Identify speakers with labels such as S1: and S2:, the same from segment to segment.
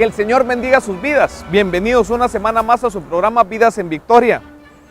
S1: Que el Señor bendiga sus vidas. Bienvenidos una semana más a su programa Vidas en Victoria.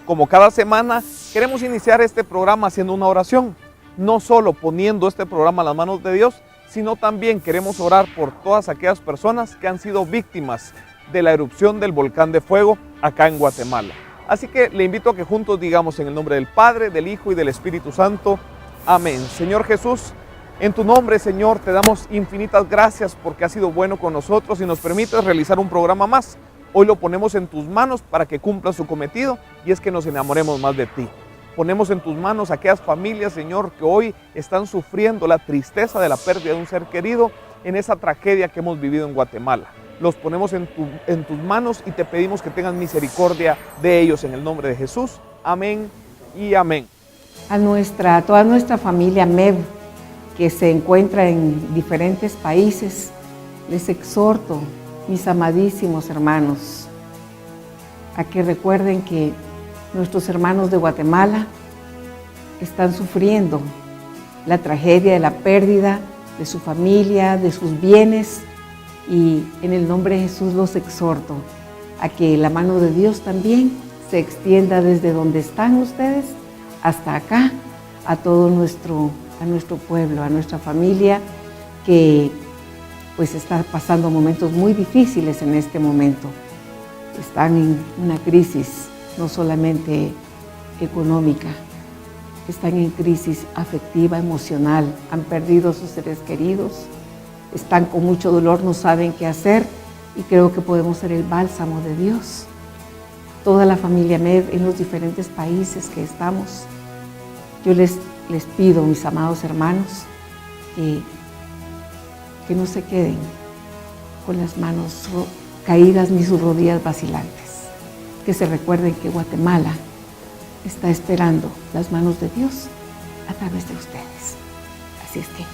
S1: Como cada semana, queremos iniciar este programa haciendo una oración. No solo poniendo este programa en las manos de Dios, sino también queremos orar por todas aquellas personas que han sido víctimas de la erupción del volcán de fuego acá en Guatemala. Así que le invito a que juntos digamos en el nombre del Padre, del Hijo y del Espíritu Santo. Amén. Señor Jesús, en tu nombre, Señor, te damos infinitas gracias porque has sido bueno con nosotros y nos permites realizar un programa más. Hoy lo ponemos en tus manos para que cumpla su cometido y es que nos enamoremos más de ti. Ponemos en tus manos a aquellas familias, Señor, que hoy están sufriendo la tristeza de la pérdida de un ser querido en esa tragedia que hemos vivido en Guatemala. Los ponemos en tus manos y te pedimos que tengas misericordia de ellos en el nombre de Jesús. Amén y amén.
S2: A toda nuestra familia MEV, que se encuentra en diferentes países, les exhorto, mis amadísimos hermanos, a que recuerden que nuestros hermanos de Guatemala están sufriendo la tragedia de la pérdida de su familia, de sus bienes, y en el nombre de Jesús los exhorto a que la mano de Dios también se extienda desde donde están ustedes hasta acá, a todo nuestro pueblo, a nuestra familia que pues está pasando momentos muy difíciles en este momento. Están en una crisis no solamente económica, están en crisis afectiva, emocional, han perdido a sus seres queridos, están con mucho dolor, no saben qué hacer y creo que podemos ser el bálsamo de Dios. Toda la familia MEV en los diferentes países que estamos, yo les pido, mis amados hermanos, que no se queden con las manos caídas ni sus rodillas vacilantes, que se recuerden que Guatemala está esperando las manos de Dios a través de ustedes. Así es que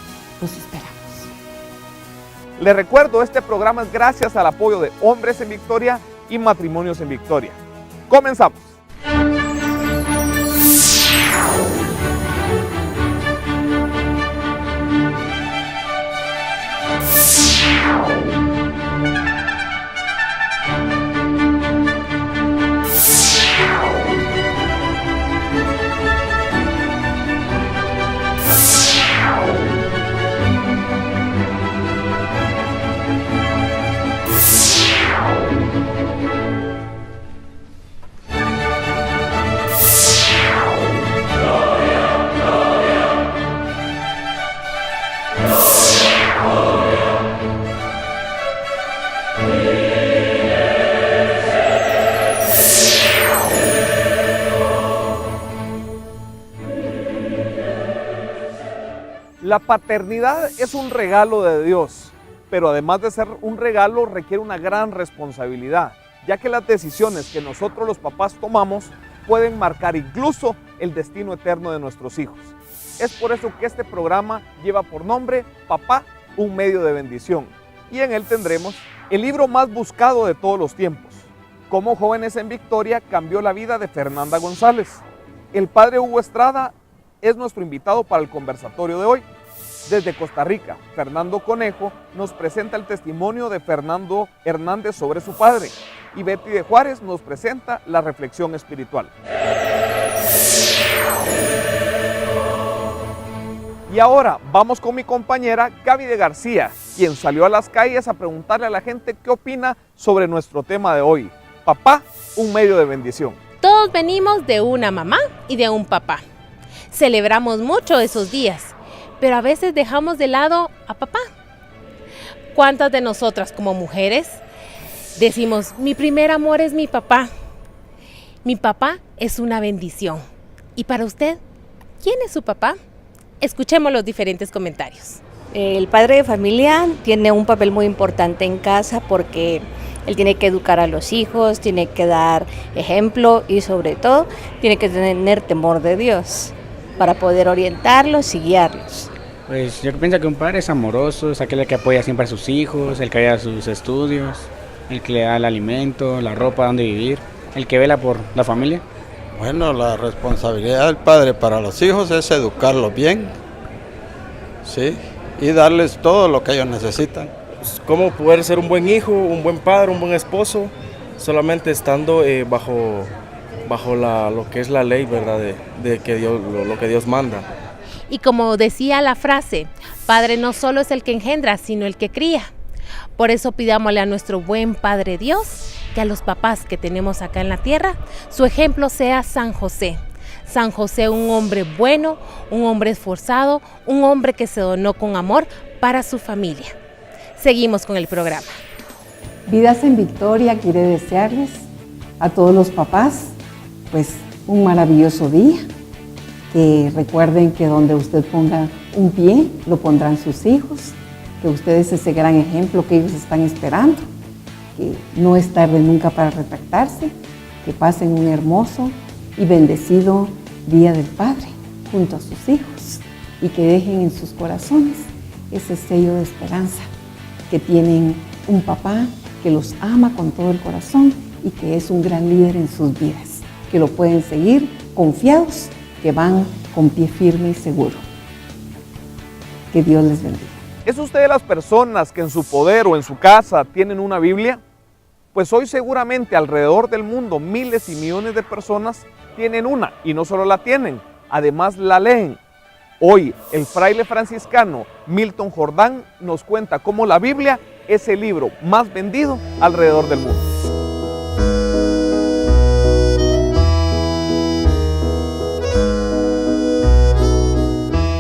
S2: los esperamos.
S1: Les recuerdo, este programa es gracias al apoyo de Hombres en Victoria y Matrimonios en Victoria. Comenzamos. La paternidad es un regalo de Dios, pero además de ser un regalo requiere una gran responsabilidad, ya que las decisiones que nosotros los papás tomamos pueden marcar incluso el destino eterno de nuestros hijos. Es por eso que este programa lleva por nombre Papá, un medio de bendición, y en él tendremos el libro más buscado de todos los tiempos, Cómo Jóvenes en Victoria cambió la vida de Fernanda González. El padre Hugo Estrada es nuestro invitado para el conversatorio de hoy. Desde Costa Rica, Fernando Conejo nos presenta el testimonio de Fernando Hernández sobre su padre y Betty de Juárez nos presenta la reflexión espiritual. Y ahora vamos con mi compañera Gaby de García, quien salió a las calles a preguntarle a la gente qué opina sobre nuestro tema de hoy. Papá, un medio de bendición.
S3: Todos venimos de una mamá y de un papá. Celebramos mucho esos días, pero a veces dejamos de lado a papá. ¿Cuántas de nosotras como mujeres decimos, mi primer amor es mi papá? Mi papá es una bendición. ¿Y para usted, quién es su papá? Escuchemos los diferentes comentarios.
S4: El padre de familia tiene un papel muy importante en casa porque él tiene que educar a los hijos, tiene que dar ejemplo y sobre todo tiene que tener temor de Dios para poder orientarlos y guiarlos.
S5: Pues yo pienso que un padre es amoroso, es aquel que apoya siempre a sus hijos, el que ayuda a sus estudios, el que le da el alimento, la ropa, donde vivir, el que vela por la familia.
S6: Bueno, la responsabilidad del padre para los hijos es educarlos bien, ¿sí? Y darles todo lo que ellos necesitan.
S7: cómo poder ser un buen hijo, un buen padre, un buen esposo, solamente estando bajo lo que es la ley, ¿verdad? De que Dios, lo que Dios manda.
S3: Y como decía la frase, Padre no solo es el que engendra, sino el que cría. Por eso pidámosle a nuestro buen Padre Dios que a los papás que tenemos acá en la tierra, su ejemplo sea San José. San José, un hombre bueno, un hombre esforzado, un hombre que se donó con amor para su familia. Seguimos con el programa.
S2: Vidas en Victoria quiere desearles a todos los papás pues un maravilloso día. Que recuerden que donde usted ponga un pie, lo pondrán sus hijos. Que ustedes ese gran ejemplo que ellos están esperando. Que no es tarde nunca para retractarse. Que pasen un hermoso y bendecido Día del Padre junto a sus hijos. Y que dejen en sus corazones ese sello de esperanza. Que tienen un papá que los ama con todo el corazón y que es un gran líder en sus vidas. Que lo pueden seguir confiados, que van con pie firme y seguro. Que Dios les bendiga.
S1: ¿Es usted de las personas que en su poder o en su casa tienen una Biblia? Pues hoy seguramente alrededor del mundo miles y millones de personas tienen una y no solo la tienen, además la leen. Hoy el fraile franciscano Milton Jordán nos cuenta cómo la Biblia es el libro más vendido alrededor del mundo.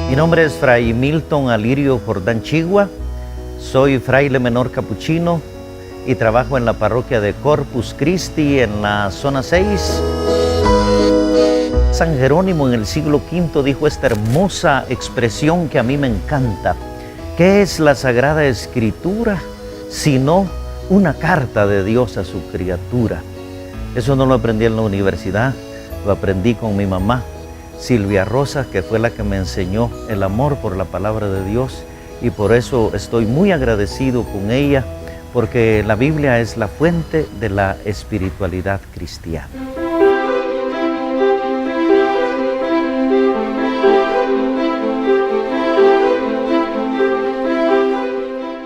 S8: Mi nombre es Fray Milton Alirio Jordán Chigua, soy fraile menor capuchino y trabajo en la parroquia de Corpus Christi en la zona 6. San Jerónimo en el siglo V dijo esta hermosa expresión que a mí me encanta. ¿Qué es la Sagrada Escritura sino una carta de Dios a su criatura? Eso no lo aprendí en la universidad, lo aprendí con mi mamá, Silvia Rosa, que fue la que me enseñó el amor por la palabra de Dios, y por eso estoy muy agradecido con ella, porque la Biblia es la fuente de la espiritualidad cristiana.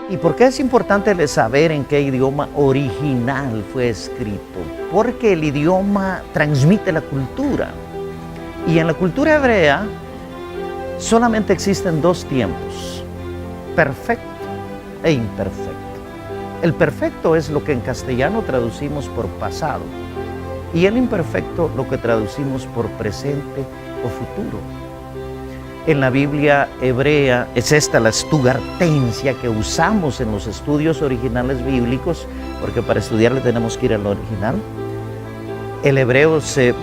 S8: ¿Y por qué es importante saber en qué idioma original fue escrito? Porque el idioma transmite la cultura. Y en la cultura hebrea solamente existen dos tiempos, perfecto e imperfecto. El perfecto es lo que en castellano traducimos por pasado y el imperfecto lo que traducimos por presente o futuro. En la Biblia hebrea es esta la Stuttgartensia que usamos en los estudios originales bíblicos, porque para estudiarle tenemos que ir al original. El hebreo se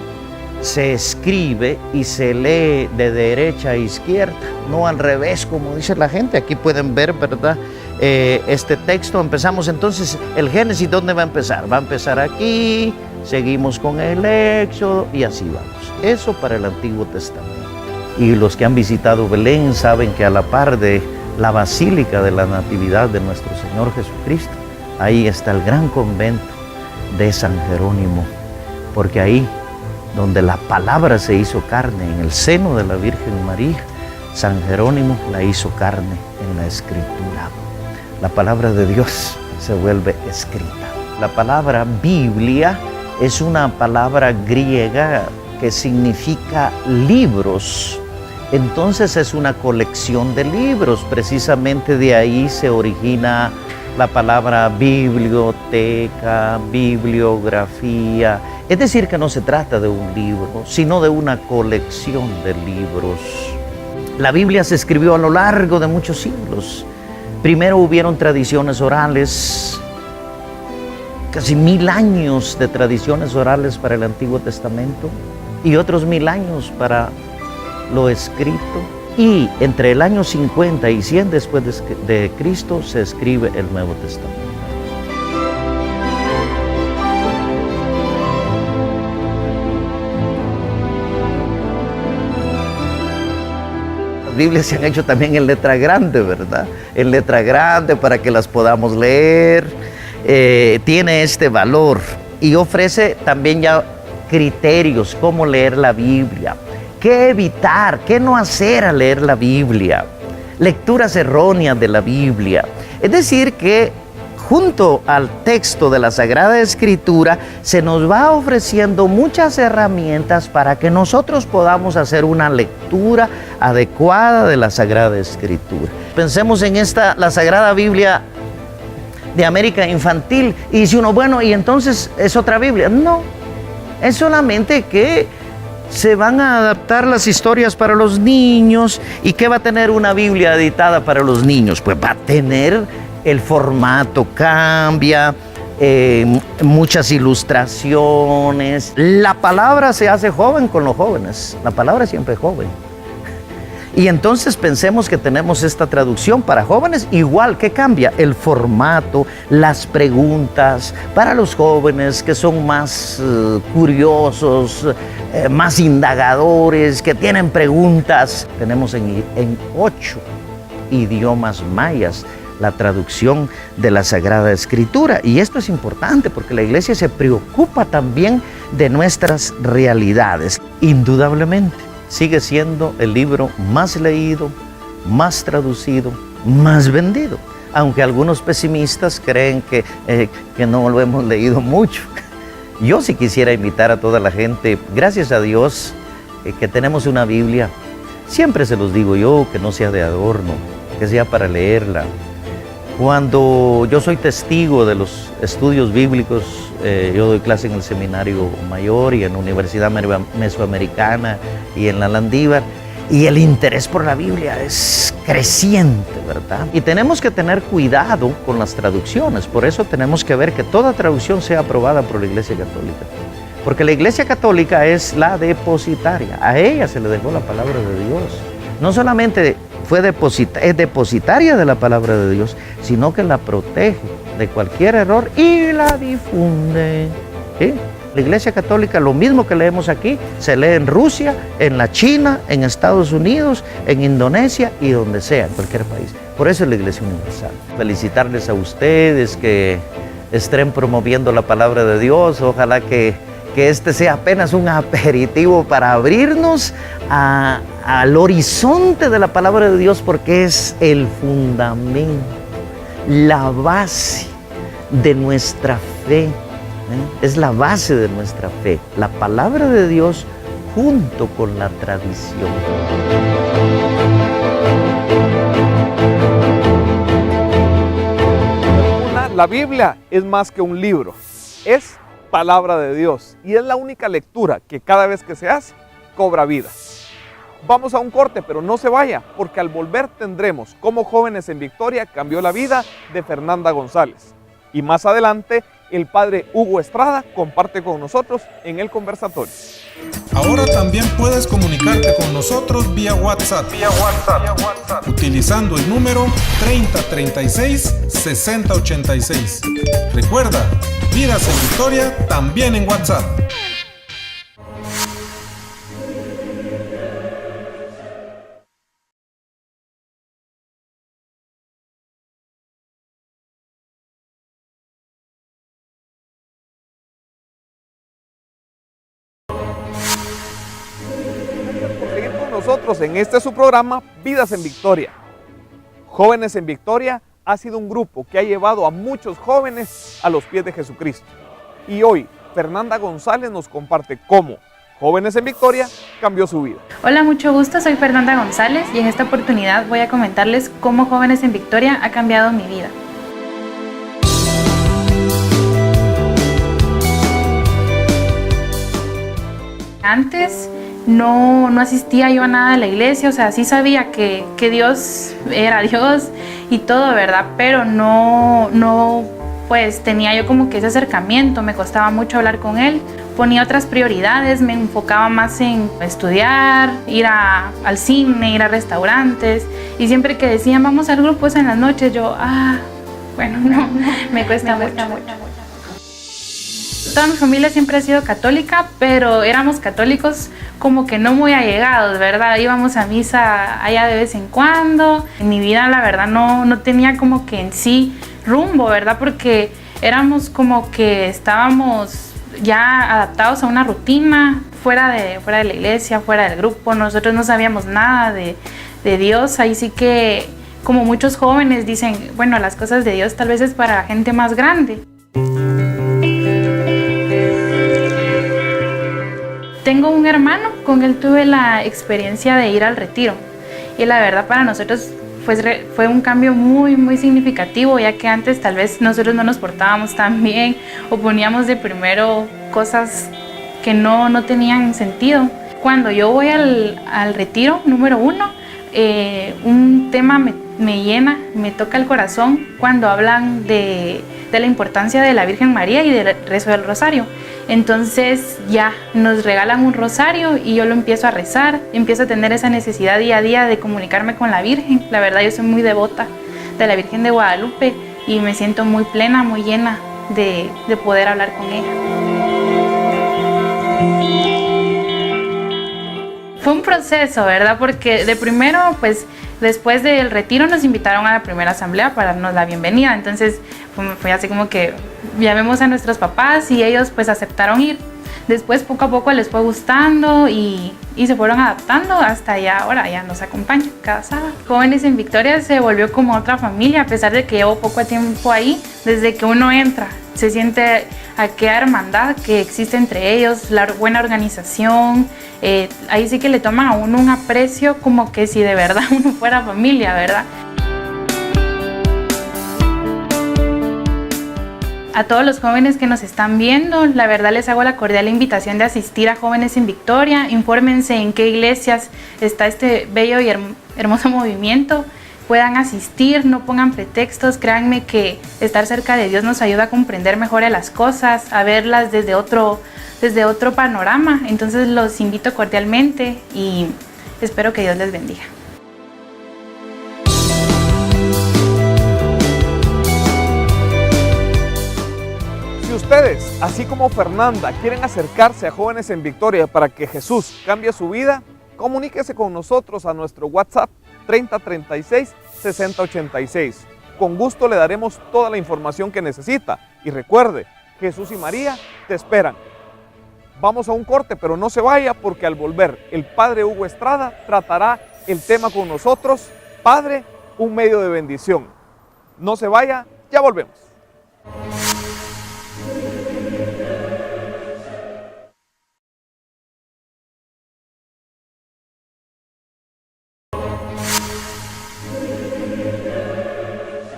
S8: escribe y se lee de derecha a izquierda, no al revés como dice la gente. Aquí pueden ver, ¿verdad? Este texto. Empezamos entonces el Génesis. ¿Dónde va a empezar? Va a empezar aquí, seguimos con el Éxodo y así vamos. Eso para el Antiguo Testamento. Y los que han visitado Belén saben que a la par de la Basílica de la Natividad de nuestro Señor Jesucristo, ahí está el gran convento de San Jerónimo, porque ahí donde la palabra se hizo carne, en el seno de la Virgen María, San Jerónimo la hizo carne en la Escritura. La palabra de Dios se vuelve escrita. La palabra Biblia es una palabra griega que significa libros. Entonces es una colección de libros. Precisamente de ahí se origina la palabra biblioteca, bibliografía. Es decir, que no se trata de un libro, sino de una colección de libros. La Biblia se escribió a lo largo de muchos siglos. Primero hubieron tradiciones orales, casi 1000 años de tradiciones orales para el Antiguo Testamento y otros 1000 años para lo escrito. Y entre el año 50 y 100 después de Cristo se escribe el Nuevo Testamento. Las Biblias se han hecho también en letra grande, ¿verdad? En letra grande para que las podamos leer. Tiene este valor y ofrece también ya criterios, cómo leer la Biblia, qué evitar, qué no hacer al leer la Biblia, lecturas erróneas de la Biblia. Es decir, que junto al texto de la Sagrada Escritura se nos va ofreciendo muchas herramientas para que nosotros podamos hacer una lectura adecuada de la Sagrada Escritura. Pensemos en la Sagrada Biblia de América Infantil, y dice uno, bueno, y entonces es otra Biblia. No, es solamente que se van a adaptar las historias para los niños. ¿Y qué va a tener una Biblia editada para los niños? Pues va a tener el formato, cambia, muchas ilustraciones. La palabra se hace joven con los jóvenes, la palabra siempre es joven. Y entonces pensemos que tenemos esta traducción para jóvenes, igual que cambia el formato, las preguntas para los jóvenes que son más curiosos, más indagadores, que tienen preguntas. Tenemos en 8 idiomas mayas la traducción de la Sagrada Escritura. Y esto es importante porque la Iglesia se preocupa también de nuestras realidades. Indudablemente sigue siendo el libro más leído, más traducido, más vendido, aunque algunos pesimistas creen que no lo hemos leído mucho. Yo sí quisiera invitar a toda la gente, gracias a Dios, que tenemos una Biblia. Siempre se los digo yo, que no sea de adorno, que sea para leerla. Cuando yo soy testigo de los estudios bíblicos, yo doy clase en el Seminario Mayor y en la Universidad Mesoamericana y en la Landívar, y el interés por la Biblia es creciente, ¿verdad? Y tenemos que tener cuidado con las traducciones, por eso tenemos que ver que toda traducción sea aprobada por la Iglesia Católica, porque la Iglesia Católica es la depositaria, a ella se le dejó la palabra de Dios. No solamente es depositaria de la palabra de Dios, sino que la protege de cualquier error y la difunde. ¿Sí? La Iglesia Católica, lo mismo que leemos aquí, se lee en Rusia, en la China, en Estados Unidos, en Indonesia y donde sea, en cualquier país. Por eso es la Iglesia Universal. Felicitarles a ustedes que estén promoviendo la palabra de Dios. Ojalá que este sea apenas un aperitivo para abrirnos al horizonte de la palabra de Dios, porque es el fundamento, la base de nuestra fe. Es la base de nuestra fe, la palabra de Dios junto con la tradición.
S1: La Biblia es más que un libro, es palabra de Dios y es la única lectura que cada vez que se hace cobra vida. Vamos a un corte, pero no se vaya, porque al volver tendremos cómo Jóvenes en Victoria cambió la vida de Fernanda González. Y más adelante, el padre Hugo Estrada comparte con nosotros en el conversatorio.
S9: Ahora también puedes comunicarte con nosotros vía WhatsApp. Utilizando el número 3036-6086. Recuerda, Vidas en Victoria también en WhatsApp.
S1: Nosotros en este su programa Vidas en Victoria. Jóvenes en Victoria ha sido un grupo que ha llevado a muchos jóvenes a los pies de Jesucristo. Y hoy Fernanda González nos comparte cómo Jóvenes en Victoria cambió su vida.
S10: Hola, mucho gusto, soy Fernanda González y en esta oportunidad voy a comentarles cómo Jóvenes en Victoria ha cambiado mi vida. Antes no asistía yo a nada de la iglesia, o sea, sí sabía que Dios era Dios y todo, ¿verdad? Pero no, pues tenía yo como que ese acercamiento, me costaba mucho hablar con Él, ponía otras prioridades, me enfocaba más en estudiar, ir al cine, ir a restaurantes, y siempre que decían vamos al grupo en las noches, yo, bueno, no, me cuesta mucho. Toda mi familia siempre ha sido católica, pero éramos católicos como que no muy allegados, ¿verdad? Íbamos a misa allá de vez en cuando. En mi vida, la verdad, no tenía como que en sí rumbo, ¿verdad? Porque éramos como que estábamos ya adaptados a una rutina, fuera de la iglesia, fuera del grupo. Nosotros no sabíamos nada de Dios, ahí sí que como muchos jóvenes dicen, bueno, las cosas de Dios tal vez es para gente más grande. Tengo un hermano, con él tuve la experiencia de ir al retiro y la verdad para nosotros fue un cambio muy significativo, ya que antes tal vez nosotros no nos portábamos tan bien o poníamos de primero cosas que no tenían sentido. Cuando yo voy al retiro número 1, un tema me llena, me toca el corazón cuando hablan de la importancia de la Virgen María y del rezo del rosario. Entonces ya nos regalan un rosario y yo lo empiezo a rezar, empiezo a tener esa necesidad día a día de comunicarme con la Virgen. La verdad yo soy muy devota de la Virgen de Guadalupe y me siento muy plena, muy llena de poder hablar con ella. Fue un proceso, ¿verdad? Porque de primero, pues después del retiro nos invitaron a la primera asamblea para darnos la bienvenida. Entonces fue así como que llamemos a nuestros papás y ellos pues aceptaron ir. Después poco a poco les fue gustando y se fueron adaptando hasta ya ahora ya nos acompañan cada sábado. Jóvenes en Victoria se volvió como otra familia, a pesar de que llevo poco tiempo ahí. Desde que uno entra se siente aquella hermandad que existe entre ellos, la buena organización. Ahí sí que le toman a uno un aprecio como que si de verdad uno fuera familia, ¿verdad? A todos los jóvenes que nos están viendo, la verdad les hago la cordial invitación de asistir a Jóvenes en Victoria. Infórmense en qué iglesias está este bello y hermoso movimiento. Puedan asistir, no pongan pretextos, créanme que estar cerca de Dios nos ayuda a comprender mejor a las cosas, a verlas desde otro panorama. Entonces los invito cordialmente y espero que Dios les bendiga.
S1: Si ustedes, así como Fernanda, quieren acercarse a Jóvenes en Victoria para que Jesús cambie su vida, comuníquese con nosotros a nuestro WhatsApp 3036 6086. Con gusto le daremos toda la información que necesita. Y recuerde, Jesús y María te esperan. Vamos a un corte, pero no se vaya porque al volver el Padre Hugo Estrada tratará el tema con nosotros. Padre, un medio de bendición. No se vaya, ya volvemos.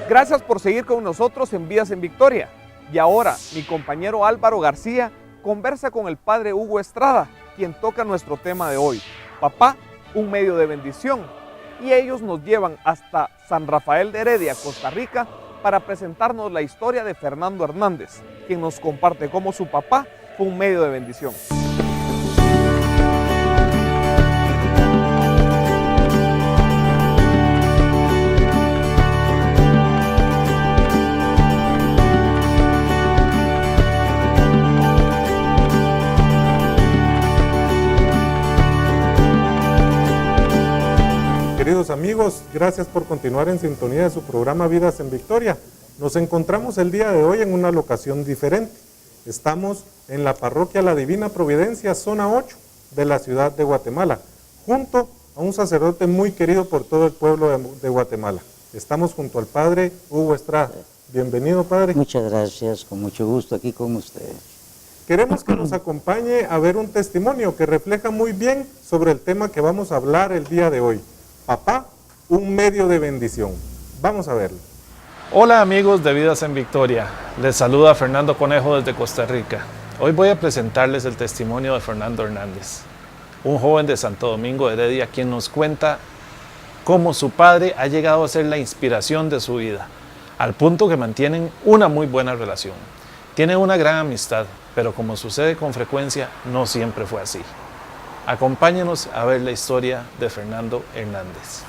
S1: Gracias por seguir con nosotros en Vidas en Victoria. Y ahora, mi compañero Álvaro García conversa con el Padre Hugo Estrada, quien toca nuestro tema de hoy, Papá, un medio de bendición. Y ellos nos llevan hasta San Rafael de Heredia, Costa Rica, para presentarnos la historia de Fernando Hernández, quien nos comparte cómo su papá fue un medio de bendición.
S11: Queridos amigos, gracias por continuar en sintonía de su programa Vidas en Victoria. Nos encontramos el día de hoy en una locación diferente. Estamos en la parroquia La Divina Providencia, zona 8 de la ciudad de Guatemala, junto a un sacerdote muy querido por todo el pueblo de Guatemala. Estamos junto al Padre Hugo Estrada. Bienvenido, Padre.
S12: Muchas gracias, con mucho gusto aquí con ustedes.
S11: Queremos que nos acompañe a ver un testimonio que refleja muy bien sobre el tema que vamos a hablar el día de hoy. Papá, un medio de bendición. Vamos a verlo.
S13: Hola amigos de Vidas en Victoria, les saluda Fernando Conejo desde Costa Rica. Hoy voy a presentarles el testimonio de Fernando Hernández, un joven de Santo Domingo de Heredia, quien nos cuenta cómo su padre ha llegado a ser la inspiración de su vida, al punto que mantienen una muy buena relación. Tienen una gran amistad, pero como sucede con frecuencia, no siempre fue así. Acompáñenos a ver la historia de Fernando Hernández.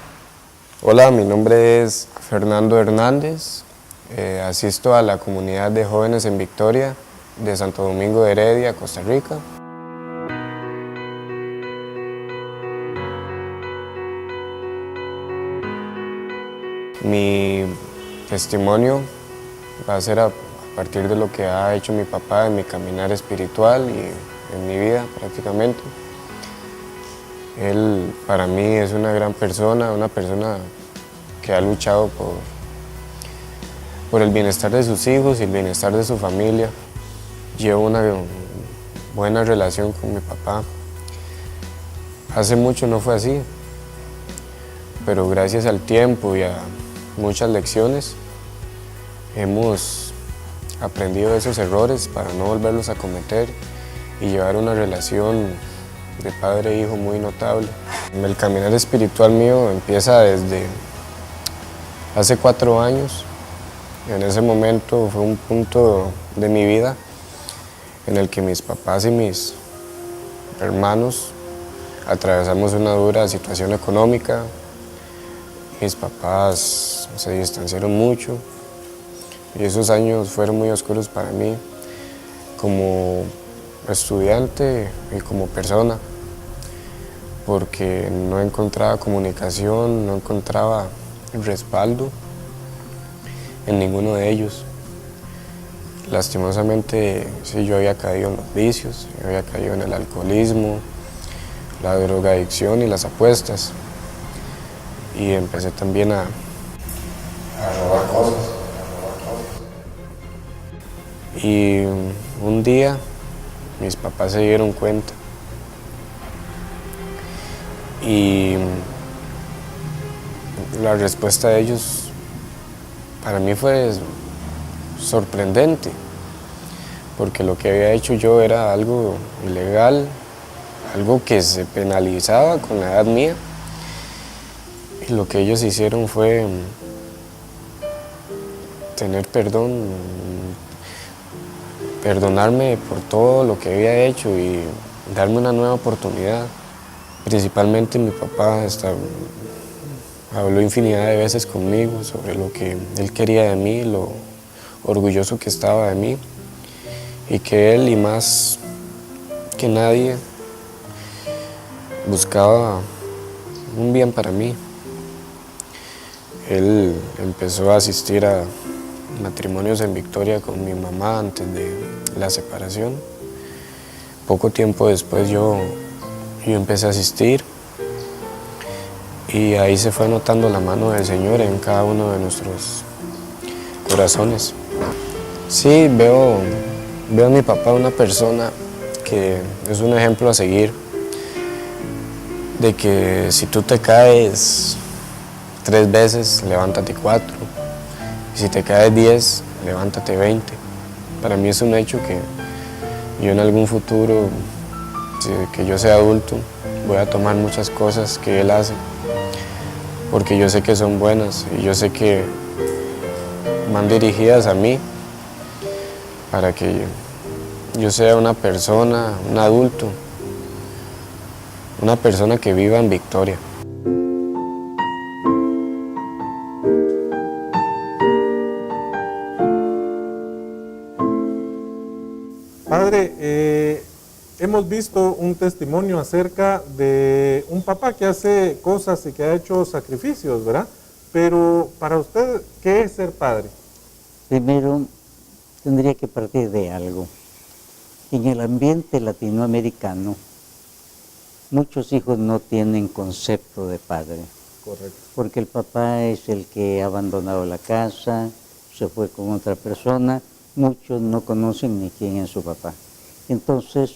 S14: Hola, mi nombre es Fernando Hernández, asisto a la comunidad de jóvenes en Victoria de Santo Domingo de Heredia, Costa Rica. Mi testimonio va a ser a partir de lo que ha hecho mi papá en mi caminar espiritual y en mi vida prácticamente. Él para mí es una gran persona, una persona que ha luchado por el bienestar de sus hijos y el bienestar de su familia. Llevo una buena relación con mi papá. Hace mucho no fue así, pero gracias al tiempo y a muchas lecciones hemos aprendido de esos errores para no volverlos a cometer y llevar una relación de padre e hijo muy notable. El caminar espiritual mío empieza desde hace 4 años. En ese momento fue un punto de mi vida en el que mis papás y mis hermanos atravesamos una dura situación económica. Mis papás se distanciaron mucho y esos años fueron muy oscuros para mí como estudiante y como persona, porque no encontraba comunicación, no encontraba respaldo en ninguno de ellos. Lastimosamente, sí, yo había caído en los vicios, yo había caído en el alcoholismo, la drogadicción y las apuestas. Y empecé también a robar cosas. Y un día mis papás se dieron cuenta y la respuesta de ellos para mí fue sorprendente, porque lo que había hecho yo era algo ilegal, algo que se penalizaba con la edad mía, y lo que ellos hicieron fue tener perdón, perdonarme por todo lo que había hecho y darme una nueva oportunidad. Principalmente mi papá habló infinidad de veces conmigo sobre lo que él quería de mí, lo orgulloso que estaba de mí, y que él, y más que nadie, buscaba un bien para mí. Él empezó a asistir a matrimonios en Victoria con mi mamá antes de la separación. Poco tiempo después yo empecé a asistir, y ahí se fue notando la mano del Señor en cada uno de nuestros corazones. Sí, veo a mi papá una persona que es un ejemplo a seguir, de que si tú te caes 3 veces, levántate 4, y si te caes 10, levántate 20. Para mí es un hecho que yo en algún futuro, que yo sea adulto, voy a tomar muchas cosas que él hace, porque yo sé que son buenas y yo sé que van dirigidas a mí para que yo sea una persona, un adulto, una persona que viva en victoria.
S11: Padre, hemos visto un testimonio acerca de un papá que hace cosas y que ha hecho sacrificios, ¿verdad? Pero para usted, ¿qué es ser padre?
S12: Primero, tendría que partir de algo. En el ambiente latinoamericano, muchos hijos no tienen concepto de padre.
S11: Correcto.
S12: Porque el papá es el que ha abandonado la casa, se fue con otra persona. Muchos no conocen ni quién es su papá. Entonces,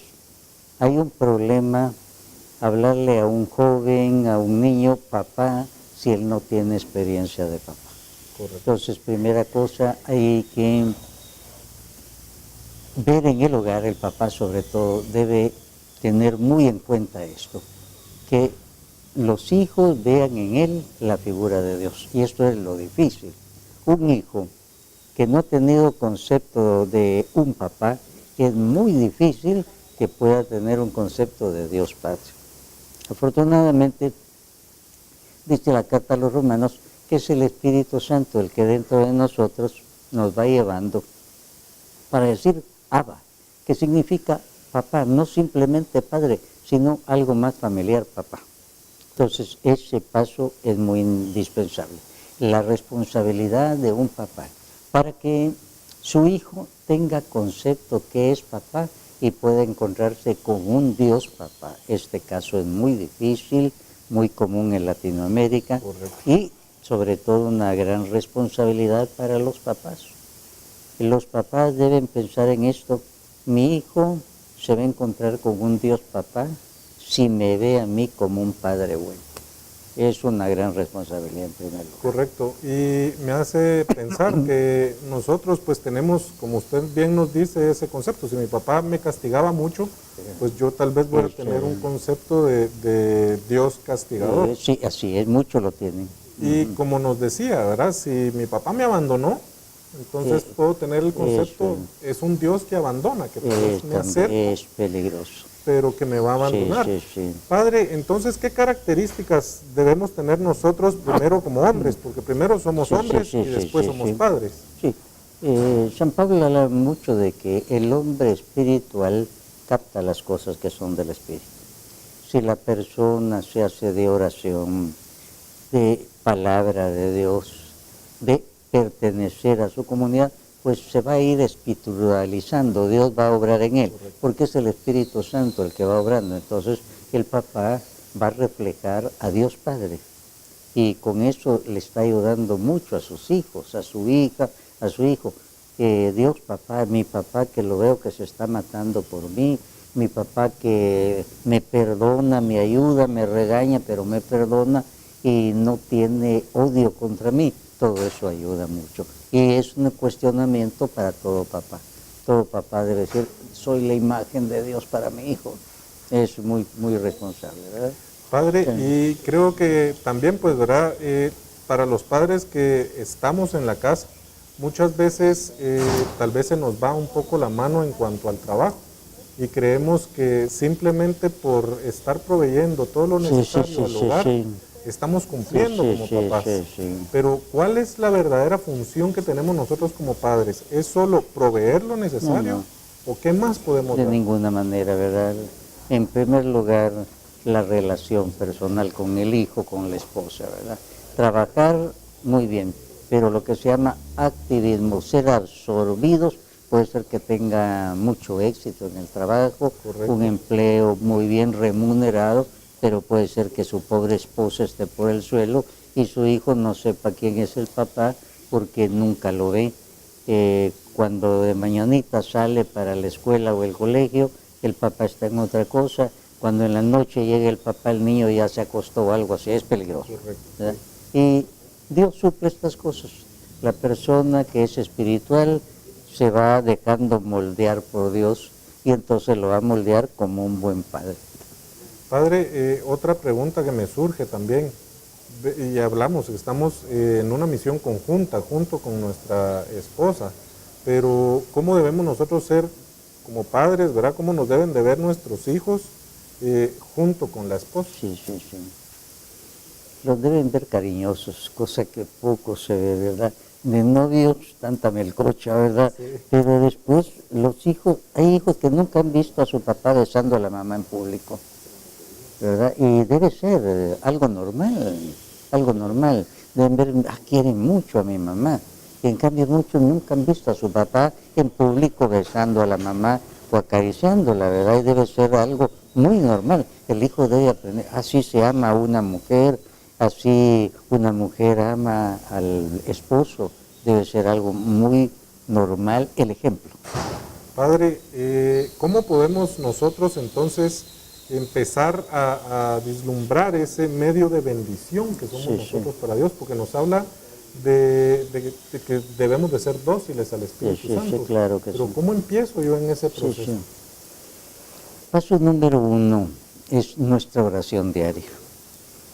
S12: hay un problema hablarle a un joven, a un niño, papá, si él no tiene experiencia de papá.
S11: Correcto.
S12: Entonces, primera cosa, hay que ver en el hogar, el papá sobre todo, debe tener muy en cuenta esto, que los hijos vean en él la figura de Dios. Y esto es lo difícil. Un hijo que no ha tenido concepto de un papá, es muy difícil que pueda tener un concepto de Dios Padre. Afortunadamente, dice la carta a los Romanos, que es el Espíritu Santo el que dentro de nosotros nos va llevando para decir Abba, que significa papá, no simplemente padre, sino algo más familiar, papá. Entonces, ese paso es muy indispensable. La responsabilidad de un papá, para que su hijo tenga concepto que es papá y pueda encontrarse con un Dios papá. Este caso es muy difícil, muy común en Latinoamérica.
S11: Correcto.
S12: Y sobre todo una gran responsabilidad para los papás. Los papás deben pensar en esto: mi hijo se va a encontrar con un Dios papá si me ve a mí como un padre bueno. Es una gran responsabilidad en primer lugar.
S11: Correcto, y me hace pensar que nosotros pues tenemos, como usted bien nos dice, ese concepto. Si mi papá me castigaba mucho, pues yo tal vez voy a tener un concepto de Dios castigador.
S12: Sí, así es, muchos lo tienen.
S11: Y como nos decía, ¿verdad? Si mi papá me abandonó, entonces puedo tener el concepto, es un Dios que abandona, que me acerca,
S12: es peligroso,
S11: pero que me va a abandonar. Padre, entonces, ¿qué características debemos tener nosotros primero como hombres? Porque primero somos hombres y después somos padres.
S12: Sí, San Pablo habla mucho de que el hombre espiritual capta las cosas que son del espíritu. Si la persona se hace de oración, de palabra de Dios, de pertenecer a su comunidad, pues se va a ir espiritualizando, Dios va a obrar en él, porque es el Espíritu Santo el que va obrando. Entonces el papá va a reflejar a Dios Padre, y con eso le está ayudando mucho a sus hijos, a su hija, a su hijo. Dios papá, mi papá que lo veo que se está matando por mí, mi papá que me perdona, me ayuda, me regaña, pero me perdona y no tiene odio contra mí. Todo eso ayuda mucho. Y es un cuestionamiento para todo papá. Todo papá debe decir, soy la imagen de Dios para mi hijo. Es muy responsable, ¿verdad?
S11: Padre, y creo que también, pues, ¿verdad? Para los padres que estamos en la casa, muchas veces tal vez se nos va un poco la mano en cuanto al trabajo. Y creemos que simplemente por estar proveyendo todo lo necesario al hogar, estamos cumpliendo como papás. Pero ¿cuál es la verdadera función que tenemos nosotros como padres? ¿Es solo proveer lo necesario? ¿O qué más podemos dar?
S12: De ninguna manera, ¿verdad? En primer lugar, la relación personal con el hijo, con la esposa, ¿verdad? Trabajar muy bien, pero lo que se llama activismo, ser absorbidos, puede ser que tenga mucho éxito en el trabajo, un empleo muy bien remunerado, pero puede ser que su pobre esposa esté por el suelo y su hijo no sepa quién es el papá porque nunca lo ve. Cuando de mañanita sale para la escuela o el colegio, el papá está en otra cosa. Cuando en la noche llega el papá, el niño ya se acostó o algo así, es peligroso. Y Dios suple estas cosas. La persona que es espiritual se va dejando moldear por Dios y entonces lo va a moldear como un buen padre.
S11: Padre, otra pregunta que me surge también, y hablamos, estamos en una misión conjunta, junto con nuestra esposa, pero ¿cómo debemos nosotros ser como padres, verdad? ¿Cómo nos deben de ver nuestros hijos junto con la esposa?
S12: Sí. Los deben ver cariñosos, cosa que poco se ve, ¿verdad? De novios, tanta melcocha, ¿verdad? Pero después los hijos, hay hijos que nunca han visto a su papá besando a la mamá en público, ¿verdad? Y debe ser algo normal. Deben ver, quieren mucho a mi mamá. Y en cambio muchos nunca han visto a su papá en público besando a la mamá o acariciándola, ¿verdad? Y debe ser algo muy normal. El hijo debe aprender, así se ama a una mujer, así una mujer ama al esposo. Debe ser algo muy normal, el ejemplo.
S11: Padre, ¿cómo podemos nosotros entonces empezar a vislumbrar ese medio de bendición que somos nosotros para Dios? Porque nos habla de que debemos de ser dóciles al Espíritu Santo.
S12: Claro que
S11: pero ¿cómo empiezo yo en ese proceso?
S12: Paso número 1 es nuestra oración diaria.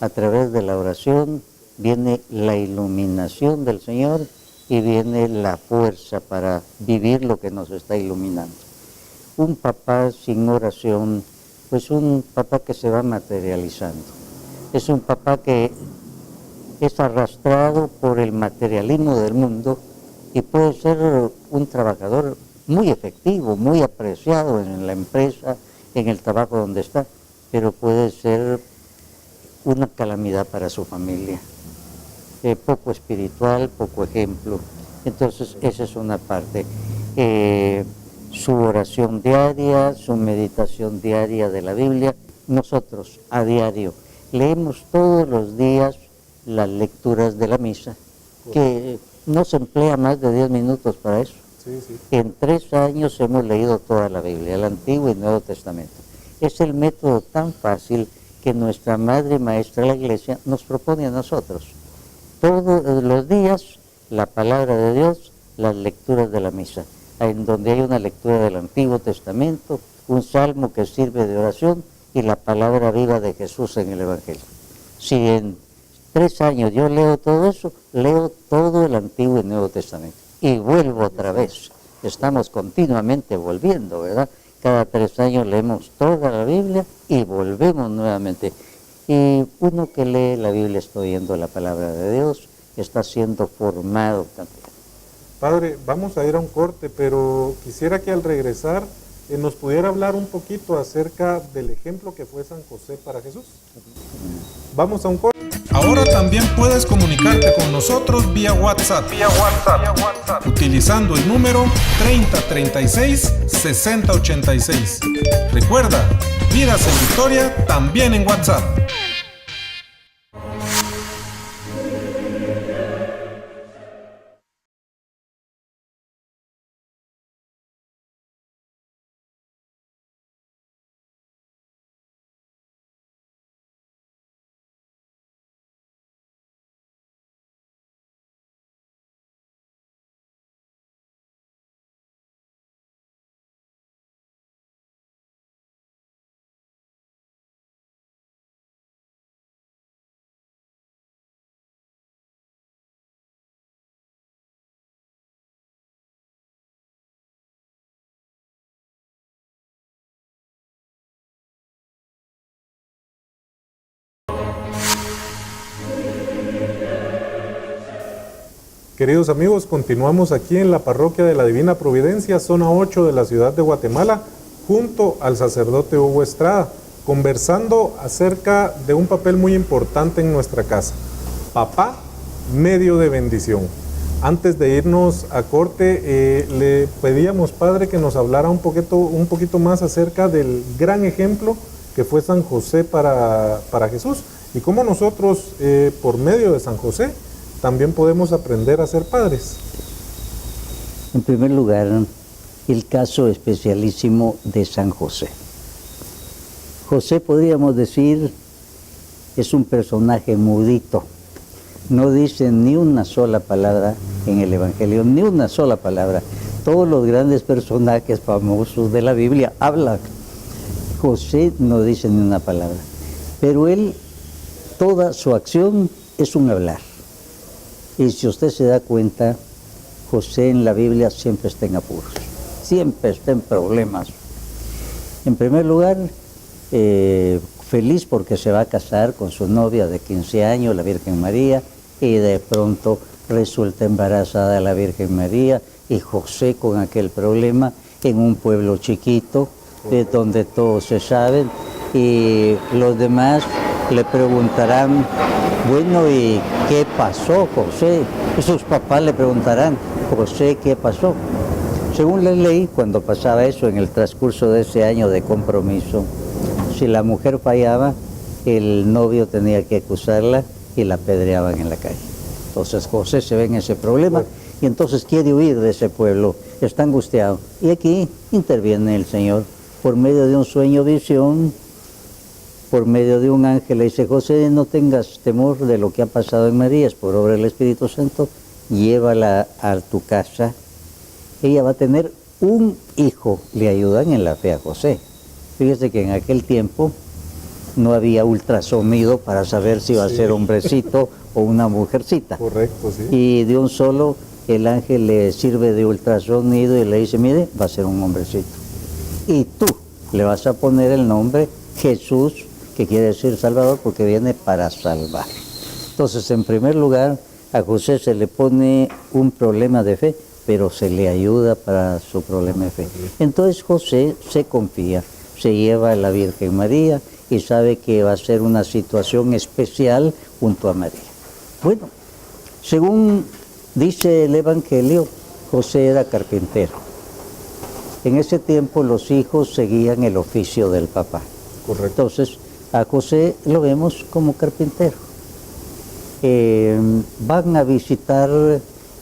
S12: A través de la oración viene la iluminación del Señor y viene la fuerza para vivir lo que nos está iluminando. Un papá sin oración, pues un papá que se va materializando. Es un papá que es arrastrado por el materialismo del mundo y puede ser un trabajador muy efectivo, muy apreciado en la empresa, en el trabajo donde está, pero puede ser una calamidad para su familia. Poco espiritual, poco ejemplo. Entonces esa es una parte. Su oración diaria, su meditación diaria de la Biblia. Nosotros a diario leemos todos los días las lecturas de la misa, que no se emplea más de 10 minutos para eso.
S11: Sí, sí.
S12: En 3 años hemos leído toda la Biblia, el Antiguo y Nuevo Testamento. Es el método tan fácil que nuestra Madre Maestra de la Iglesia nos propone a nosotros. Todos los días, la palabra de Dios, las lecturas de la misa, en donde hay una lectura del Antiguo Testamento, un salmo que sirve de oración y la palabra viva de Jesús en el Evangelio. Si en 3 años yo leo todo eso, leo todo el Antiguo y Nuevo Testamento. Y vuelvo otra vez. Estamos continuamente volviendo, ¿verdad? Cada 3 años leemos toda la Biblia y volvemos nuevamente. Y uno que lee la Biblia está oyendo la palabra de Dios, está siendo formado también.
S11: Padre, vamos a ir a un corte, pero quisiera que al regresar nos pudiera hablar un poquito acerca del ejemplo que fue San José para Jesús. Vamos a un corte.
S9: Ahora también puedes comunicarte con nosotros vía WhatsApp. Utilizando el número 3036-6086. Recuerda, Vidas en Victoria también en WhatsApp.
S11: Queridos amigos, continuamos aquí en la Parroquia de la Divina Providencia, zona 8 de la ciudad de Guatemala, junto al sacerdote Hugo Estrada, conversando acerca de un papel muy importante en nuestra casa. Papá, medio de bendición. Antes de irnos a corte, le pedíamos, Padre, que nos hablara un poquito más acerca del gran ejemplo que fue San José para Jesús, y cómo nosotros, por medio de San José, también podemos aprender a ser padres.
S12: En primer lugar, el caso especialísimo de San José. José, podríamos decir, es un personaje mudito. No dice ni una sola palabra en el Evangelio, ni una sola palabra. Todos los grandes personajes famosos de la Biblia hablan. José no dice ni una palabra. Pero él, toda su acción es un hablar. Y si usted se da cuenta, José en la Biblia siempre está en apuros, siempre está en problemas. En primer lugar, feliz porque se va a casar con su novia de 15 años, la Virgen María, y de pronto resulta embarazada la Virgen María, y José con aquel problema en un pueblo chiquito, donde todos se saben, y los demás le preguntarán, bueno, ¿y qué pasó, José? Y sus papás le preguntarán, José, ¿qué pasó? Según la ley, cuando pasaba eso en el transcurso de ese año de compromiso, si la mujer fallaba, el novio tenía que acusarla y la apedreaban en la calle. Entonces José se ve en ese problema y entonces quiere huir de ese pueblo, está angustiado. Y aquí interviene el Señor por medio de un sueño, visión, por medio de un ángel. Le dice, José, no tengas temor de lo que ha pasado en María, es por obra del Espíritu Santo, llévala a tu casa. Ella va a tener un hijo. Le ayudan en la fe a José. Fíjese que en aquel tiempo no había ultrasonido para saber si iba a ser hombrecito o una mujercita.
S11: Correcto, sí.
S12: Y de un solo, el ángel le sirve de ultrasonido y le dice, mire, va a ser un hombrecito. Y tú le vas a poner el nombre Jesús, que quiere decir Salvador, porque viene para salvar. Entonces, en primer lugar, a José se le pone un problema de fe, pero se le ayuda para su problema de fe. Entonces José se confía, se lleva a la Virgen María y sabe que va a ser una situación especial junto a María. Bueno, según dice el Evangelio, José era carpintero. En ese tiempo los hijos seguían el oficio del papá.
S11: Correcto.
S12: Entonces, a José lo vemos como carpintero. van a visitar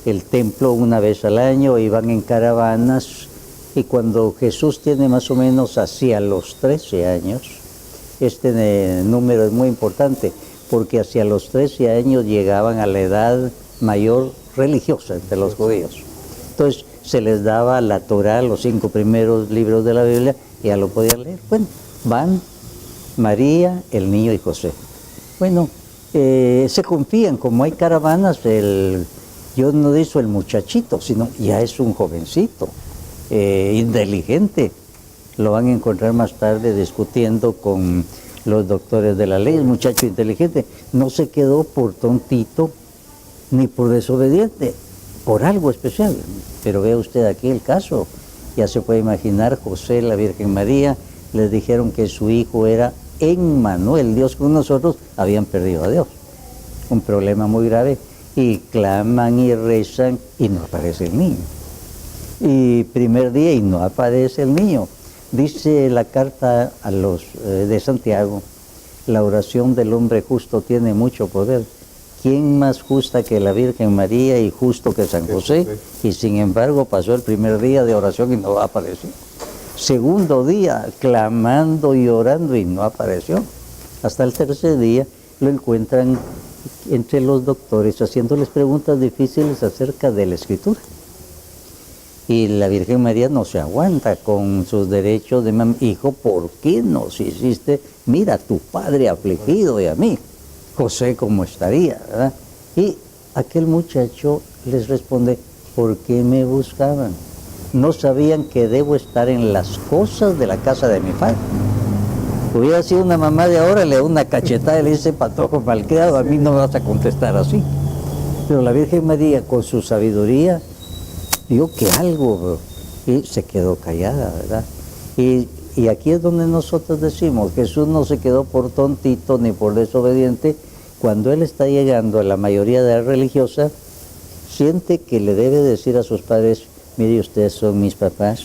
S12: el templo una vez al año y van en caravanas, y cuando Jesús tiene más o menos hacia los 13 años, este número es muy importante, porque hacia los 13 años llegaban a la edad mayor religiosa entre los judíos. Entonces se les daba la Torá, los 5 primeros libros de la Biblia, y ya lo podían leer. Bueno, van María, el niño y José. Bueno, se confían, como hay caravanas, yo no digo el muchachito, sino ya es un jovencito, inteligente. Lo van a encontrar más tarde discutiendo con los doctores de la ley, el muchacho inteligente. No se quedó por tontito ni por desobediente, por algo especial. Pero vea usted aquí el caso, ya se puede imaginar, José, la Virgen María, les dijeron que su hijo era Emmanuel, Dios con nosotros, habían perdido a Dios. Un problema muy grave, y claman y rezan y no aparece el niño. Y primer día y no aparece el niño. Dice la carta a los de Santiago, la oración del hombre justo tiene mucho poder. ¿Quién más justa que la Virgen María y justo que San José? Y sin embargo pasó el primer día de oración y no apareció. Segundo día, clamando y orando y no apareció. Hasta el tercer día lo encuentran entre los doctores haciéndoles preguntas difíciles acerca de la Escritura. Y la Virgen María no se aguanta con sus derechos de mamá. Hijo, ¿por qué nos hiciste? Mira, tu padre afligido y a mí. José, ¿cómo estaría? ¿Verdad? Y aquel muchacho les responde, ¿por qué me buscaban? No sabían que debo estar en las cosas de la casa de mi padre. Hubiera sido una mamá de ahora, le da una cachetada y le dice, patojo malcriado, a mí no me vas a contestar así. Pero la Virgen María, con su sabiduría, vio que algo, y se quedó callada, ¿verdad? Y aquí es donde nosotros decimos, Jesús no se quedó por tontito ni por desobediente. Cuando Él está llegando a la mayoría de edad religiosa, siente que le debe decir a sus padres, mire, ustedes son mis papás,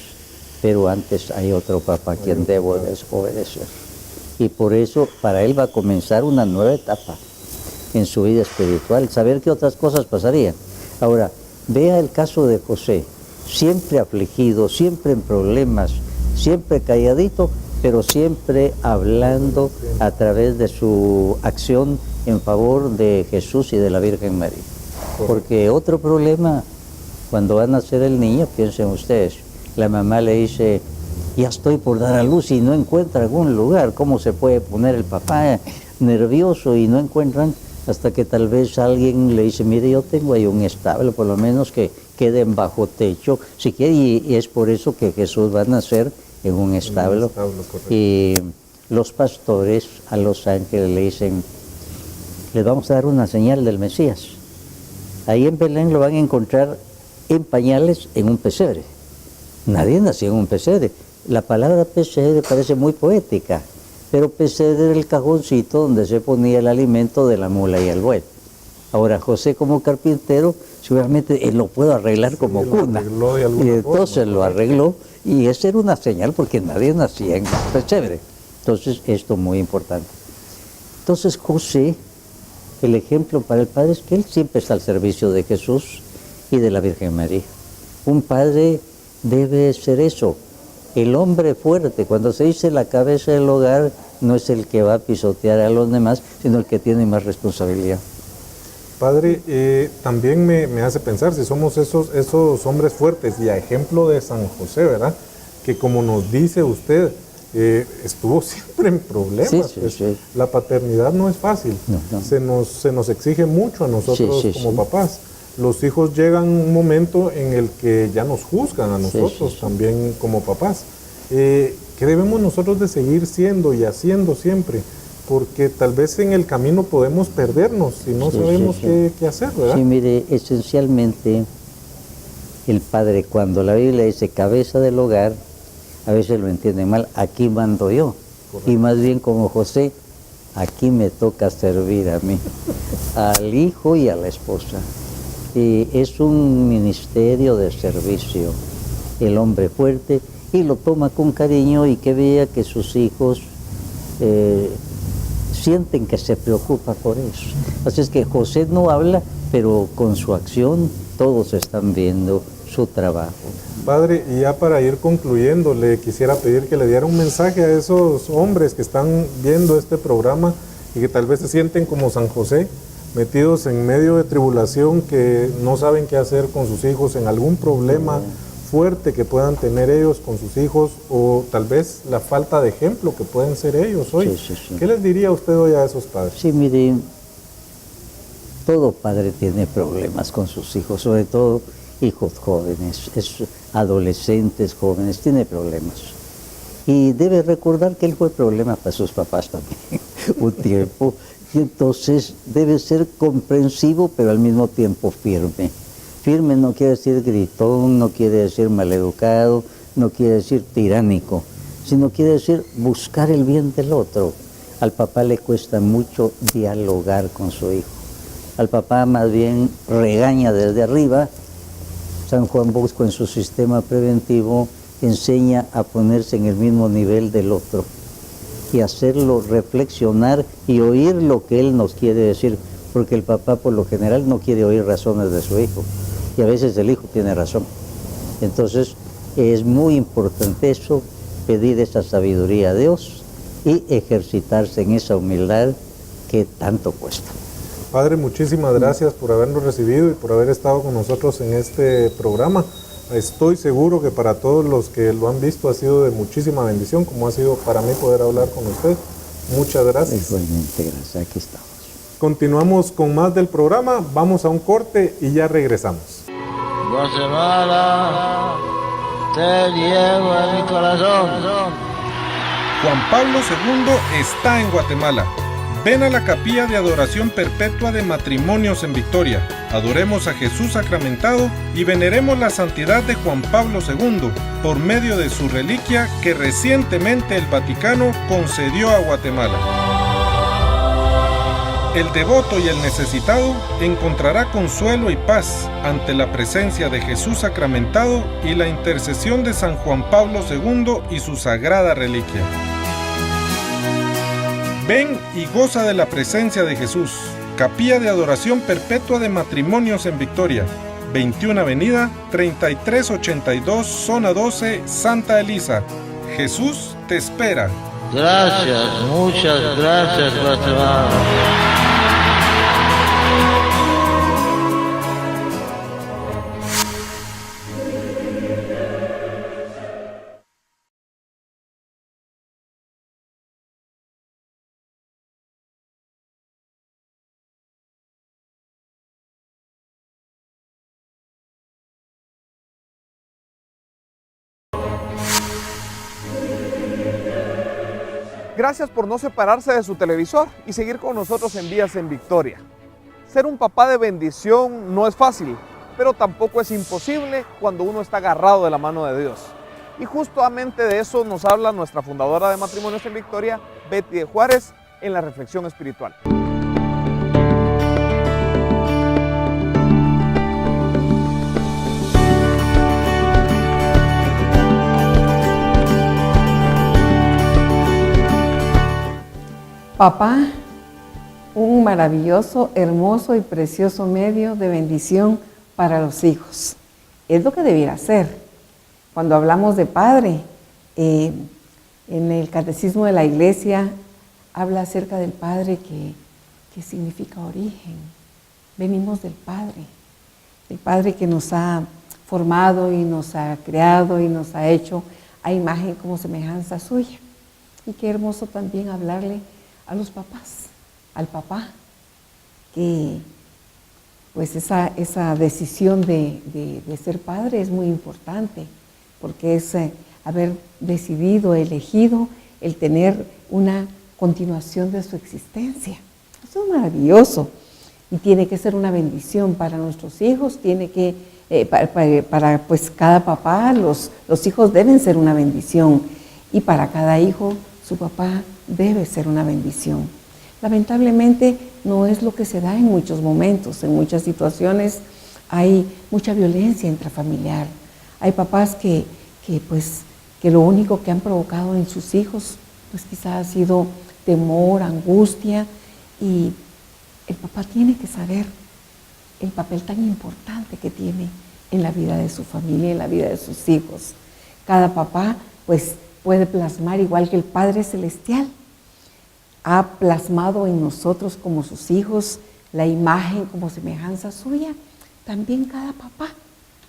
S12: pero antes hay otro papá a quien debo obedecer. Y por eso para Él va a comenzar una nueva etapa en su vida espiritual, saber qué otras cosas pasarían. Ahora, vea el caso de José, siempre afligido, siempre en problemas, siempre calladito, pero siempre hablando a través de su acción en favor de Jesús y de la Virgen María. Porque otro problema, cuando va a nacer el niño, piensen ustedes, la mamá le dice, ya estoy por dar a luz y no encuentra algún lugar, ¿cómo se puede poner el papá nervioso? Y no encuentran, hasta que tal vez alguien le dice, mire, yo tengo ahí un establo, por lo menos que queden bajo techo, si quiere, y es por eso que Jesús va a nacer en un establo. Y los pastores a los ángeles le dicen, les vamos a dar una señal del Mesías. Ahí en Belén lo van a encontrar en pañales en un pesebre. Nadie nació en un pesebre. La palabra pesebre parece muy poética, pero pesebre era el cajoncito donde se ponía el alimento de la mula y el buey. Ahora José, como carpintero, seguramente él lo puede arreglar como cuna. Y entonces lo arregló, y esa era una señal porque nadie nacía en un pesebre. Entonces esto es muy importante. Entonces José, el ejemplo para el padre es que él siempre está al servicio de Jesús y de la Virgen María. Un padre debe ser eso, el hombre fuerte. Cuando se dice la cabeza del hogar, no es el que va a pisotear a los demás, sino el que tiene más responsabilidad.
S11: Padre, también me hace pensar, si somos esos hombres fuertes, y a ejemplo de San José, ¿verdad? Que como nos dice usted, estuvo siempre en problemas. Sí. La paternidad no es fácil, no. Se nos exige mucho a nosotros como papás. Los hijos llegan un momento en el que ya nos juzgan a nosotros también como papás. ¿Qué debemos nosotros de seguir siendo y haciendo siempre? Porque tal vez en el camino podemos perdernos si no sabemos qué hacer, ¿verdad?
S12: Sí, mire, esencialmente el padre, cuando la Biblia dice cabeza del hogar, a veces lo entienden mal, aquí mando yo. Correcto. Y más bien como José, aquí me toca servir a mí, al hijo y a la esposa. Y es un ministerio de servicio, el hombre fuerte, y lo toma con cariño y que vea que sus hijos sienten que se preocupa por eso. Así es que José no habla, pero con su acción todos están viendo su trabajo.
S11: Padre, y ya para ir concluyendo, le quisiera pedir que le diera un mensaje a esos hombres que están viendo este programa y que tal vez se sienten como San José, metidos en medio de tribulación, que no saben qué hacer con sus hijos, en algún problema fuerte que puedan tener ellos con sus hijos, o tal vez la falta de ejemplo que pueden ser ellos hoy.
S12: Sí.
S11: ¿Qué les diría usted hoy a esos padres?
S12: Sí, mire, todo padre tiene problemas con sus hijos, sobre todo hijos jóvenes, adolescentes jóvenes, tiene problemas. Y debe recordar que él fue problema para sus papás también, un tiempo. Y entonces debe ser comprensivo, pero al mismo tiempo firme. Firme no quiere decir gritón, no quiere decir maleducado, no quiere decir tiránico, sino quiere decir buscar el bien del otro. Al papá le cuesta mucho dialogar con su hijo. Al papá más bien regaña desde arriba. San Juan Bosco en su sistema preventivo enseña a ponerse en el mismo nivel del otro y hacerlo reflexionar y oír lo que él nos quiere decir, porque el papá por lo general no quiere oír razones de su hijo y a veces el hijo tiene razón. Entonces es muy importante eso, pedir esa sabiduría a Dios y ejercitarse en esa humildad que tanto cuesta.
S11: Padre, muchísimas gracias por habernos recibido y por haber estado con nosotros en este programa. Estoy seguro que para todos los que lo han visto ha sido de muchísima bendición, como ha sido para mí poder hablar con usted. Muchas gracias.
S12: Igualmente, gracias. Aquí estamos.
S11: Continuamos con más del programa, vamos a un corte y ya regresamos.
S15: Guatemala, te llevo en mi corazón.
S9: Juan Pablo II está en Guatemala. Ven a la Capilla de Adoración Perpetua de Matrimonios en Victoria. Adoremos a Jesús sacramentado y veneremos la santidad de Juan Pablo II por medio de su reliquia que recientemente el Vaticano concedió a Guatemala. El devoto y el necesitado encontrará consuelo y paz ante la presencia de Jesús sacramentado y la intercesión de San Juan Pablo II y su sagrada reliquia. Ven y goza de la presencia de Jesús. Capilla de Adoración Perpetua de Matrimonios en Victoria, 21 Avenida, 3382, Zona 12, Santa Elisa. Jesús te espera.
S15: Gracias, muchas gracias, Guatemala.
S1: Gracias por no separarse de su televisor y seguir con nosotros en Vidas en Victoria. Ser un papá de bendición no es fácil, pero tampoco es imposible cuando uno está agarrado de la mano de Dios. Y justamente de eso nos habla nuestra fundadora de Matrimonios en Victoria, Betty de Juárez, en la Reflexión Espiritual.
S2: Papá, un maravilloso, hermoso y precioso medio de bendición para los hijos. Es lo que debiera ser. Cuando hablamos de padre, en el Catecismo de la Iglesia habla acerca del padre que significa origen. Venimos del Padre que nos ha formado y nos ha creado y nos ha hecho a imagen como semejanza suya. Y qué hermoso también hablarle a los papás, al papá, que pues esa decisión de ser padre es muy importante, porque es haber decidido, elegido el tener una continuación de su existencia. Eso es maravilloso y tiene que ser una bendición para nuestros hijos, tiene que, para pues cada papá, los hijos deben ser una bendición y para cada hijo su papá debe ser una bendición. Lamentablemente no es lo que se da en muchos momentos, en muchas situaciones hay mucha violencia intrafamiliar. Hay papás que lo único que han provocado en sus hijos pues quizá ha sido temor, angustia, y el papá tiene que saber el papel tan importante que tiene en la vida de su familia, en la vida de sus hijos. Cada papá pues puede plasmar, igual que el Padre Celestial, ha plasmado en nosotros como sus hijos la imagen como semejanza suya. También cada papá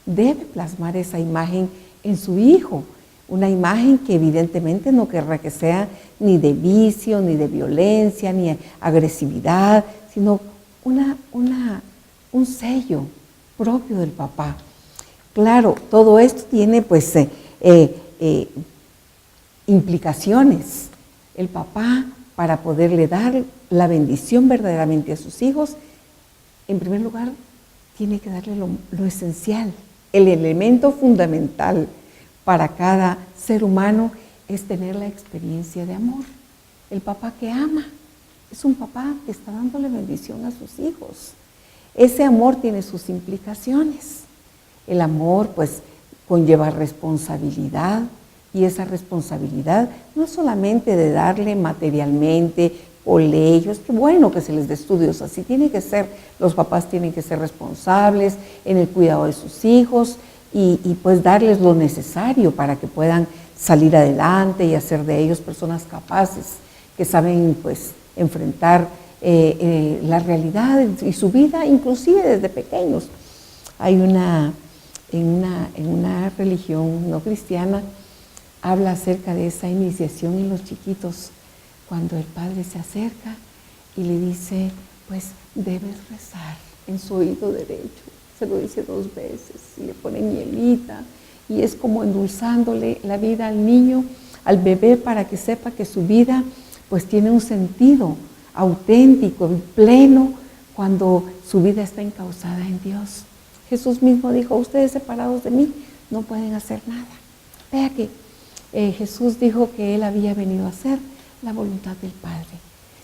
S2: debe plasmar esa imagen en su hijo, una imagen que evidentemente no querrá que sea ni de vicio, ni de violencia, ni agresividad, sino un sello propio del papá. Claro, todo esto tiene pues implicaciones. El papá, para poderle dar la bendición verdaderamente a sus hijos, en primer lugar, tiene que darle lo esencial, el elemento fundamental para cada ser humano es tener la experiencia de amor. El papá que ama es un papá que está dándole bendición a sus hijos. Ese amor tiene sus implicaciones. El amor pues conlleva responsabilidad, y esa responsabilidad no es solamente de darle materialmente colegios, qué bueno que se les dé estudios, así tiene que ser, los papás tienen que ser responsables en el cuidado de sus hijos y pues darles lo necesario para que puedan salir adelante y hacer de ellos personas capaces, que saben pues enfrentar la realidad y su vida, inclusive desde pequeños. Hay en una religión no cristiana, habla acerca de esa iniciación en los chiquitos, cuando el padre se acerca y le dice, pues debes rezar en su oído derecho. Se lo dice 2 veces y le pone mielita y es como endulzándole la vida al niño, al bebé, para que sepa que su vida pues tiene un sentido auténtico y pleno cuando su vida está encauzada en Dios. Jesús mismo dijo, ustedes separados de mí no pueden hacer nada. Vea que Jesús dijo que Él había venido a hacer la voluntad del Padre.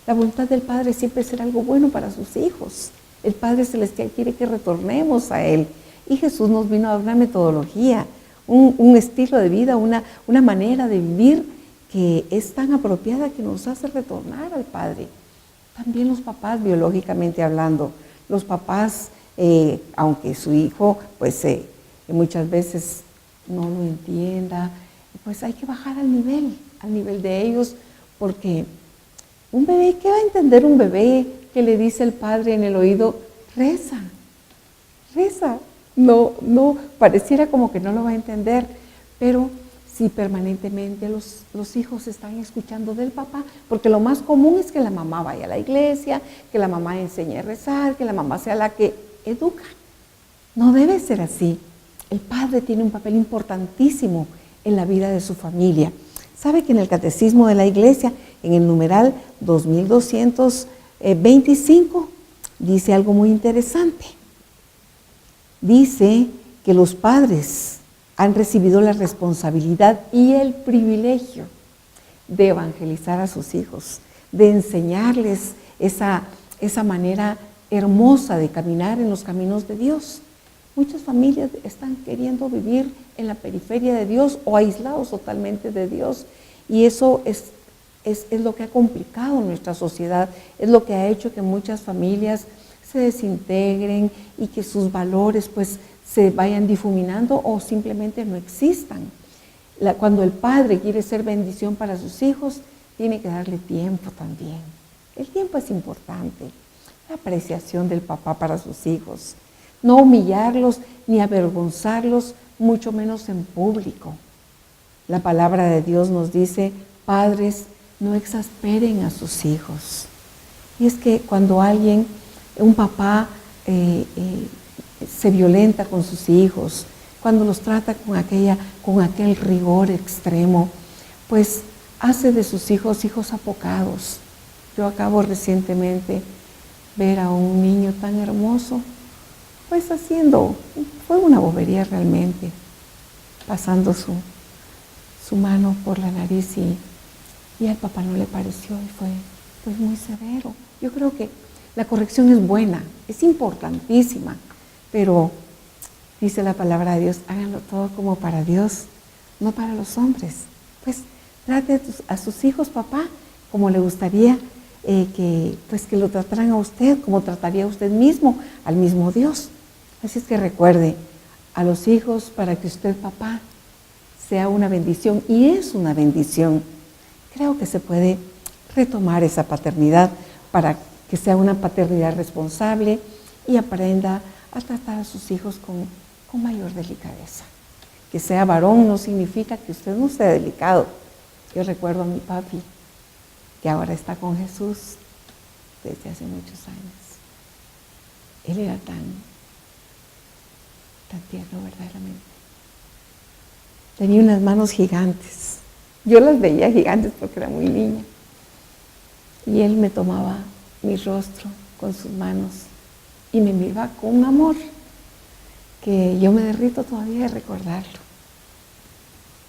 S2: La voluntad del Padre siempre será algo bueno para sus hijos. El Padre Celestial quiere que retornemos a Él. Y Jesús nos vino a dar una metodología, un estilo de vida, una manera de vivir que es tan apropiada que nos hace retornar al Padre. También los papás, biológicamente hablando, los papás, aunque su hijo pues muchas veces no lo entienda, pues hay que bajar al nivel de ellos, porque un bebé, ¿qué va a entender un bebé que le dice el padre en el oído, reza, reza? No, pareciera como que no lo va a entender, pero si permanentemente los hijos están escuchando del papá, porque lo más común es que la mamá vaya a la iglesia, que la mamá enseñe a rezar, que la mamá sea la que educa. No debe ser así. El padre tiene un papel importantísimo en la vida de su familia. ¿Sabe que en el Catecismo de la Iglesia, en el numeral 2225, dice algo muy interesante? Dice que los padres han recibido la responsabilidad y el privilegio de evangelizar a sus hijos, de enseñarles esa manera hermosa de caminar en los caminos de Dios. Muchas familias están queriendo vivir en la periferia de Dios o aislados totalmente de Dios, y eso es lo que ha complicado nuestra sociedad, es lo que ha hecho que muchas familias se desintegren y que sus valores pues se vayan difuminando o simplemente no existan. Cuando el padre quiere ser bendición para sus hijos, tiene que darle tiempo también. El tiempo es importante, la apreciación del papá para sus hijos. No humillarlos ni avergonzarlos, mucho menos en público. La palabra de Dios nos dice, padres, no exasperen a sus hijos. Y es que cuando un papá se violenta con sus hijos, cuando los trata con aquel rigor extremo, pues hace de sus hijos apocados. Yo acabo recientemente ver a un niño tan hermoso, pues fue una bobería realmente, pasando su mano por la nariz y al papá no le pareció y fue pues muy severo. Yo creo que la corrección es buena, es importantísima, pero dice la palabra de Dios, háganlo todo como para Dios, no para los hombres. Pues Trate a sus hijos, papá, como le gustaría que lo trataran a usted, como trataría usted mismo al mismo Dios. Así es que recuerde a los hijos para que usted, papá, sea una bendición, y es una bendición. Creo que se puede retomar esa paternidad para que sea una paternidad responsable y aprenda a tratar a sus hijos con mayor delicadeza. Que sea varón no significa que usted no sea delicado. Yo recuerdo a mi papi, que ahora está con Jesús desde hace muchos años. Él era tan tierno verdaderamente. Tenía unas manos gigantes. Yo las veía gigantes porque era muy niña. Y él me tomaba mi rostro con sus manos y me miraba con un amor que yo me derrito todavía de recordarlo.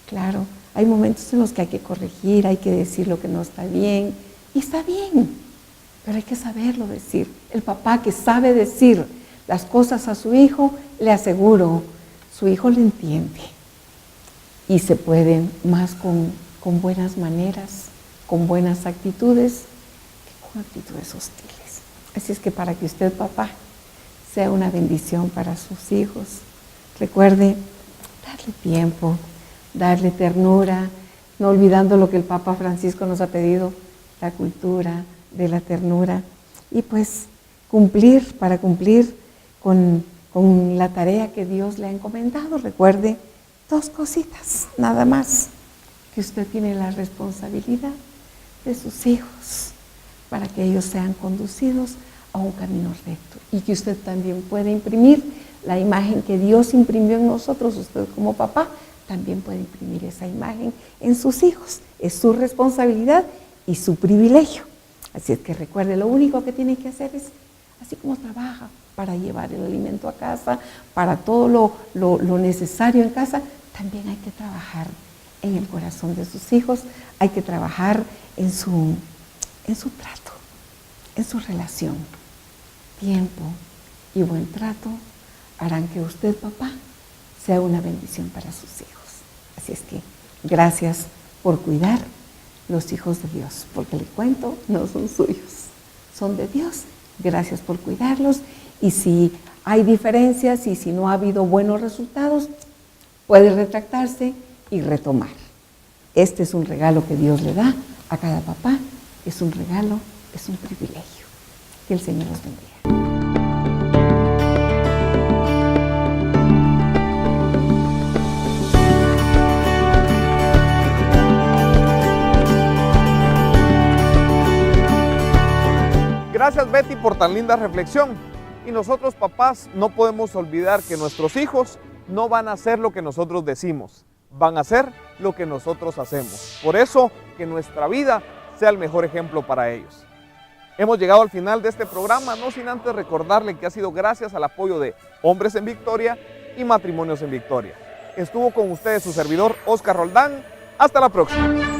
S2: Claro, hay momentos en los que hay que corregir, hay que decir lo que no está bien, y está bien, pero hay que saberlo decir. El papá que sabe decir las cosas a su hijo, le aseguro, su hijo le entiende. Y se puede más con buenas maneras, con buenas actitudes, que con actitudes hostiles. Así es que para que usted, papá, sea una bendición para sus hijos, recuerde darle tiempo, darle ternura, no olvidando lo que el Papa Francisco nos ha pedido, la cultura de la ternura, y pues para cumplir con la tarea que Dios le ha encomendado. Recuerde 2 cositas, nada más, que usted tiene la responsabilidad de sus hijos para que ellos sean conducidos a un camino recto, y que usted también puede imprimir la imagen que Dios imprimió en nosotros. Usted como papá también puede imprimir esa imagen en sus hijos. Es su responsabilidad y su privilegio. Así es que recuerde, lo único que tiene que hacer es, así como trabaja para llevar el alimento a casa, para todo lo necesario en casa, también hay que trabajar en el corazón de sus hijos, hay que trabajar en su trato, en su relación. Tiempo y buen trato harán que usted, papá, sea una bendición para sus hijos. Así es que gracias por cuidar los hijos de Dios, porque le cuento, no son suyos, son de Dios. Gracias por cuidarlos, y si hay diferencias y si no ha habido buenos resultados, puede retractarse y retomar. Este es un regalo que Dios le da a cada papá, es un regalo, es un privilegio. Que el Señor los bendiga.
S1: Gracias, Betty, por tan linda reflexión. Y nosotros, papás, no podemos olvidar que nuestros hijos no van a hacer lo que nosotros decimos, van a hacer lo que nosotros hacemos. Por eso, que nuestra vida sea el mejor ejemplo para ellos. Hemos llegado al final de este programa, no sin antes recordarle que ha sido gracias al apoyo de Hombres en Victoria y Matrimonios en Victoria. Estuvo con ustedes su servidor, Oscar Roldán. Hasta la próxima.